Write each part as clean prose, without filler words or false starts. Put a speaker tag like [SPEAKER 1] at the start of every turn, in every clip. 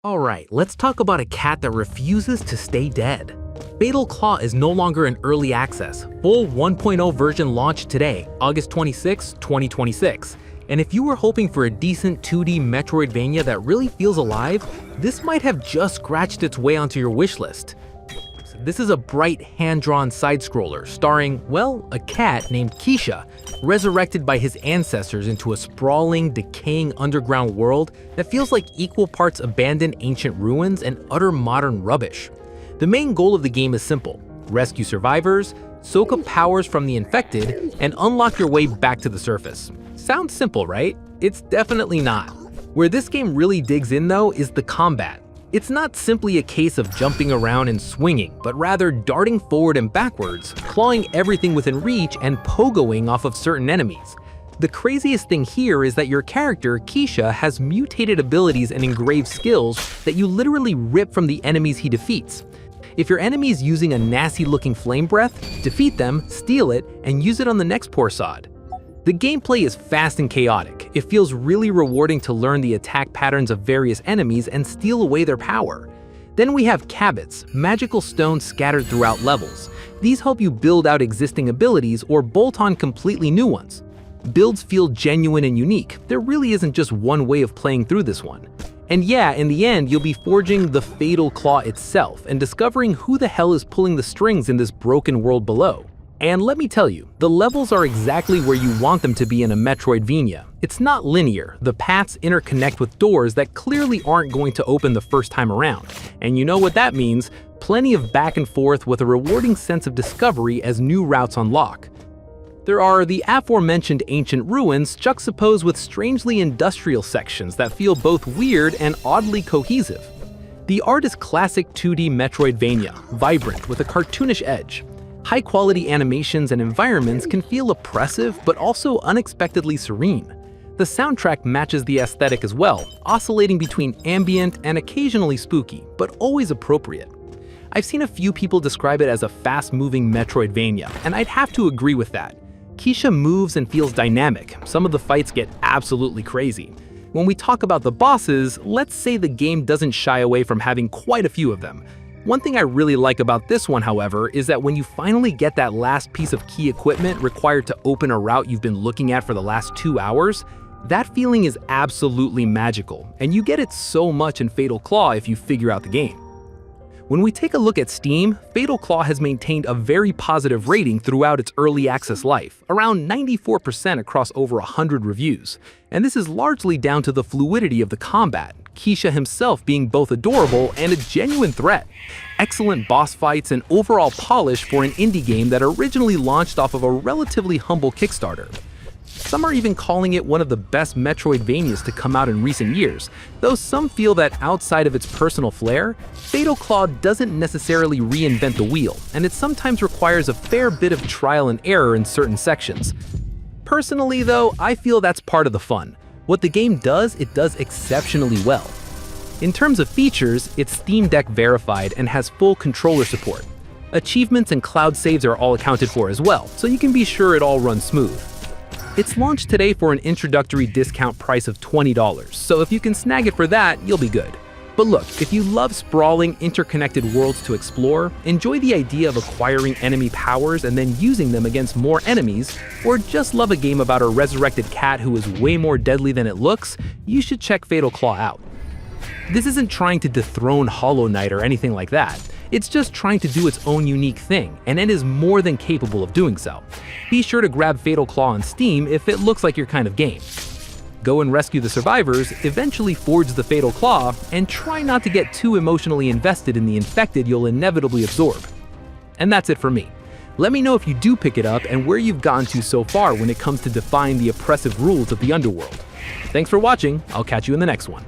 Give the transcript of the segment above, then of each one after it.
[SPEAKER 1] Alright, let's talk about a cat that refuses to stay dead. Fatal Claw is no longer in early access. Full 1.0 version launched today, August 26, 2026. And if you were hoping for a decent 2D Metroidvania that really feels alive, this might have just scratched its way onto your wishlist. This is a bright, hand-drawn side-scroller starring, well, a cat named Kisha, resurrected by his ancestors into a sprawling, decaying underground world that feels like equal parts abandoned ancient ruins and utter modern rubbish. The main goal of the game is simple: rescue survivors, soak up powers from the infected, and unlock your way back to the surface. Sounds simple, right? It's definitely not. Where this game really digs in though is the combat. It's not simply a case of jumping around and swinging, but rather darting forward and backwards, clawing everything within reach, and pogoing off of certain enemies. The craziest thing here is that your character, Kisha, has mutated abilities and engraved skills that you literally rip from the enemies he defeats. If your enemy is using a nasty-looking flame breath, defeat them, steal it, and use it on the next poor sod. The gameplay is fast and chaotic. It feels really rewarding to learn the attack patterns of various enemies and steal away their power. Then we have Cabitz, magical stones scattered throughout levels. These help you build out existing abilities or bolt on completely new ones. Builds feel genuine and unique. There really isn't just one way of playing through this one. And yeah, in the end, you'll be forging the Fatal Claw itself and discovering who the hell is pulling the strings in this broken world below. And let me tell you, the levels are exactly where you want them to be in a Metroidvania. It's not linear. The paths interconnect with doors that clearly aren't going to open the first time around. And you know what that means: plenty of back and forth with a rewarding sense of discovery as new routes unlock. There are the aforementioned ancient ruins juxtaposed with strangely industrial sections that feel both weird and oddly cohesive. The art is classic 2D Metroidvania, vibrant with a cartoonish edge. High-quality animations and environments can feel oppressive but also unexpectedly serene. The soundtrack matches the aesthetic as well, oscillating between ambient and occasionally spooky, but always appropriate. I've seen a few people describe it as a fast-moving Metroidvania, and I'd have to agree with that. Kisha moves and feels dynamic. Some of the fights get absolutely crazy. When we talk about the bosses, let's say the game doesn't shy away from having quite a few of them. One thing I really like about this one, however, is that when you finally get that last piece of key equipment required to open a route you've been looking at for the last 2 hours, that feeling is absolutely magical, and you get it so much in Fatal Claw if you figure out the game. When we take a look at Steam, Fatal Claw has maintained a very positive rating throughout its early access life, around 94% across over 100 reviews. And this is largely down to the fluidity of the combat, Kisha himself being both adorable and a genuine threat. Excellent boss fights and overall polish for an indie game that originally launched off of a relatively humble Kickstarter. Some are even calling it one of the best Metroidvanias to come out in recent years, though some feel that outside of its personal flair, Fatal Claw doesn't necessarily reinvent the wheel, and it sometimes requires a fair bit of trial and error in certain sections. Personally though, I feel that's part of the fun. What the game does, it does exceptionally well. In terms of features, it's Steam Deck verified and has full controller support. Achievements and cloud saves are all accounted for as well, so you can be sure it all runs smooth. It's launched today for an introductory discount price of $20, so if you can snag it for that, you'll be good. But look, if you love sprawling, interconnected worlds to explore, enjoy the idea of acquiring enemy powers and then using them against more enemies, or just love a game about a resurrected cat who is way more deadly than it looks, you should check Fatal Claw out. This isn't trying to dethrone Hollow Knight or anything like that. It's just trying to do its own unique thing, and it is more than capable of doing so. Be sure to grab Fatal Claw on Steam if it looks like your kind of game. Go and rescue the survivors, eventually forge the Fatal Claw, and try not to get too emotionally invested in the infected you'll inevitably absorb. And that's it for me. Let me know if you do pick it up and where you've gotten to so far when it comes to defying the oppressive rules of the underworld. Thanks for watching, I'll catch you in the next one.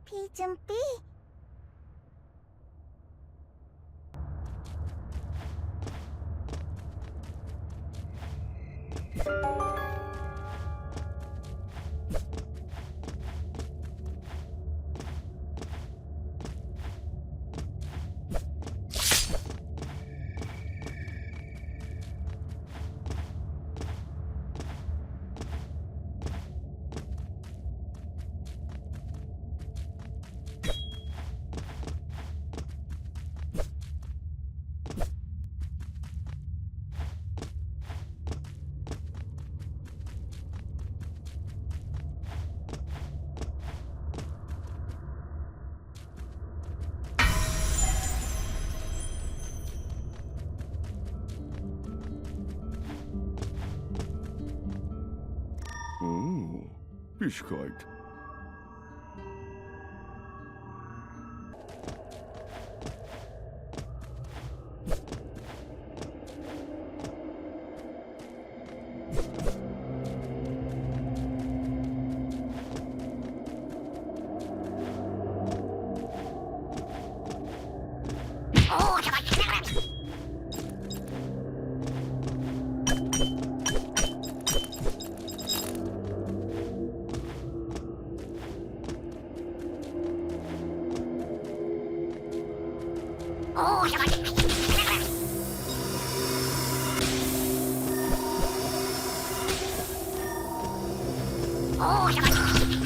[SPEAKER 2] พี่จุมปี้
[SPEAKER 3] Oh, Bischkeit.
[SPEAKER 2] Oh,